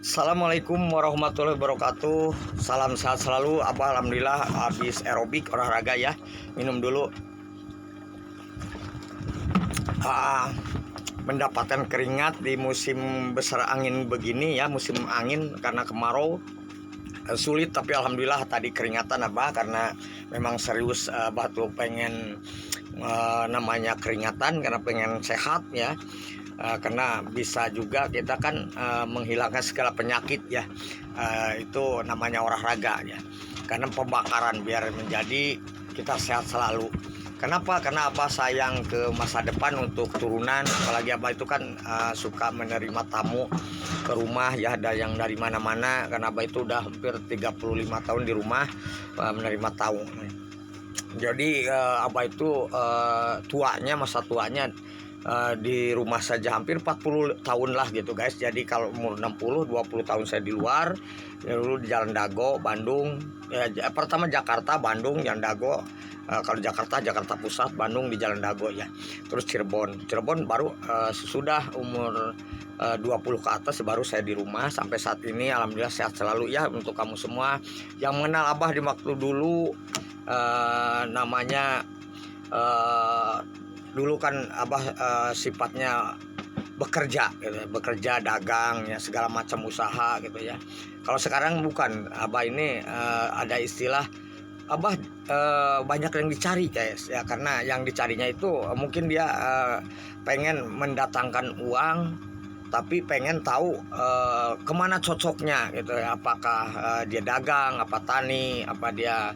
Assalamualaikum warahmatullahi wabarakatuh. Salam sehat selalu. Abah alhamdulillah habis aerobik olahraga ya. Minum dulu. Mendapatkan keringat di musim besar angin begini ya, musim angin karena kemarau sulit, tapi alhamdulillah tadi keringatan Abah karena memang serius. Abah tuh pengen namanya keringatan karena pengen sehat ya. Karena bisa juga kita kan menghilangkan segala penyakit ya, itu namanya olahraga ya, karena pembakaran biar menjadi kita sehat selalu. Kenapa? Karena Abah sayang ke masa depan untuk turunan, apalagi Abah itu kan suka menerima tamu ke rumah ya, ada yang dari mana-mana, karena Abah itu udah hampir 35 tahun di rumah menerima tamu. Jadi Abah itu masa tuanya di rumah saja hampir 40 tahun lah gitu guys. Jadi kalau umur 60, 20 tahun saya di luar ya, dulu di Jalan Dago, Bandung ya, pertama Jakarta, Bandung, Jalan Dago. Kalau Jakarta Pusat, Bandung di Jalan Dago ya. Terus Cirebon baru sesudah umur 20 ke atas baru saya di rumah. Sampai saat ini alhamdulillah sehat selalu ya. Untuk kamu semua yang mengenal Abah di waktu dulu, namanya dulu kan Abah sifatnya bekerja gitu, bekerja dagang ya, segala macam usaha gitu ya. Kalau sekarang bukan, Abah ini ada istilah Abah banyak yang dicari guys ya, karena yang dicarinya itu mungkin dia pengen mendatangkan uang, tapi pengen tahu kemana cocoknya gitu ya, apakah dia dagang, apa tani, apa dia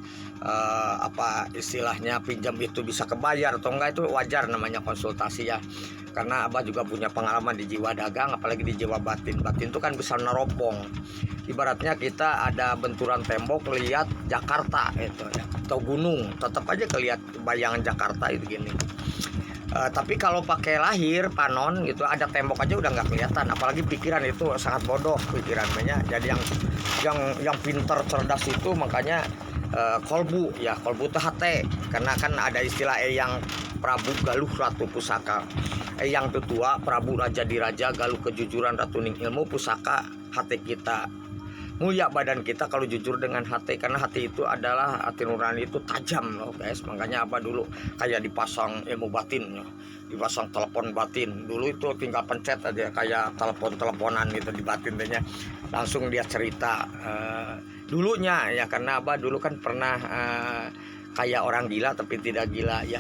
apa istilahnya pinjam itu bisa kebayar atau enggak, itu wajar namanya konsultasi ya. Karena Abah juga punya pengalaman di jiwa dagang, apalagi di jiwa batin. Batin itu kan bisa neropong. Ibaratnya kita ada benturan tembok lihat Jakarta itu ya, atau gunung, tetap aja kelihat bayangan Jakarta itu gini. Tapi kalau pakai lahir panon gitu, ada tembok aja udah nggak kelihatan. Apalagi pikiran itu sangat bodoh pikirannya. Jadi yang pintar cerdas itu makanya kolbu ya, kolbu itu hati. Karena kan ada istilah Eyang Prabu Galuh Ratu Pusaka. Eyang Tetua Prabu Raja Diraja Galuh kejujuran Ratuning ilmu pusaka hati kita. Mulia badan kita kalau jujur dengan hati, karena hati itu adalah hati nurani itu tajam loh guys. Makanya apa dulu kayak dipasang ilmu batin, dipasang telepon batin. Dulu itu tinggal pencet aja kayak teleponan gitu di batin tehnya, langsung dia cerita dulunya ya. Karena Abah dulu kan pernah kayak orang gila tapi tidak gila ya,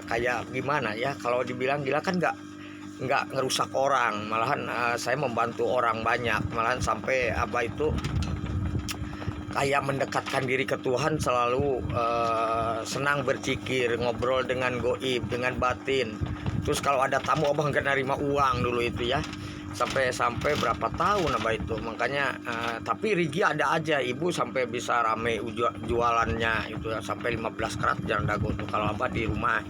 kayak gimana ya, kalau dibilang gila kan nggak ngerusak orang, malahan saya membantu orang banyak, malahan sampai Abah itu kayak mendekatkan diri ke Tuhan, selalu senang berzikir, ngobrol dengan goib, dengan batin. Terus kalau ada tamu Abah nggak nerima uang dulu itu ya, sampai berapa tahun Abah itu. Makanya tapi Rigi ada aja, ibu sampai bisa rame jualannya itu ya, sampai 15 karat Jalan Dago tuh kalau Abah di rumah.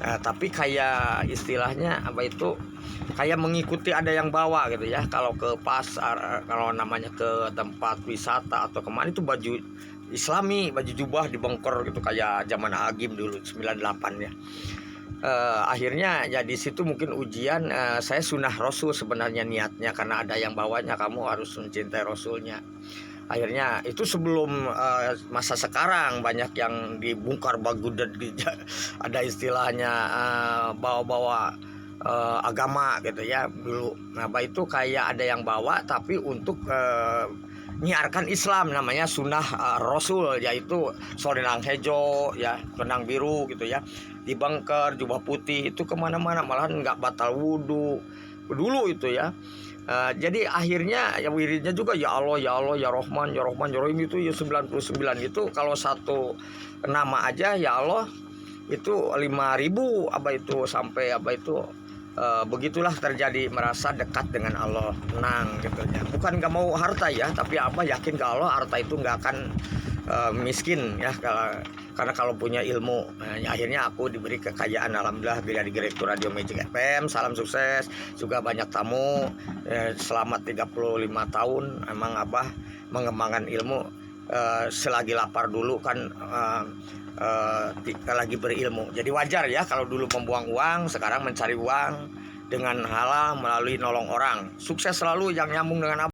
Tapi kayak istilahnya Abah itu kayak mengikuti ada yang bawa gitu ya. Kalau ke pasar, kalau namanya ke tempat wisata atau kemana, itu baju Islami, baju jubah dibongkor gitu kayak zaman Agim dulu 98 ya. Akhirnya ya di situ mungkin ujian, saya sunnah Rasul sebenarnya niatnya, karena ada yang bawanya kamu harus mencintai Rasulnya. Akhirnya itu sebelum masa sekarang banyak yang dibongkar bagudan, ada istilahnya bawa-bawa agama gitu ya dulu. Nah, itu kayak ada yang bawa tapi untuk nyiarkan Islam, namanya sunnah Rasul, yaitu sorenang hejo ya, benang biru gitu ya, dibangker jubah putih itu kemana-mana, malahan nggak batal wudhu dulu itu ya. Jadi akhirnya ya wiridnya juga ya Allah ya Allah ya Rahman ya Rahman ya Rahim itu ya 99 itu, kalau satu nama aja ya Allah itu 5.000 Abah itu, sampai Abah itu begitulah terjadi, merasa dekat dengan Allah, tenang gitu ya. Bukan nggak mau harta ya, tapi Abah yakin ke Allah harta itu nggak akan miskin ya, karena kalau punya ilmu. Nah, akhirnya aku diberi kekayaan alhamdulillah dari Direktur Radio Magic FM. Salam sukses, juga banyak tamu selama 35 tahun. Emang Abah mengembangkan ilmu selagi lapar dulu kan, lagi berilmu. Jadi wajar ya kalau dulu membuang uang, sekarang mencari uang dengan halal melalui nolong orang. Sukses selalu yang nyambung dengan Abah.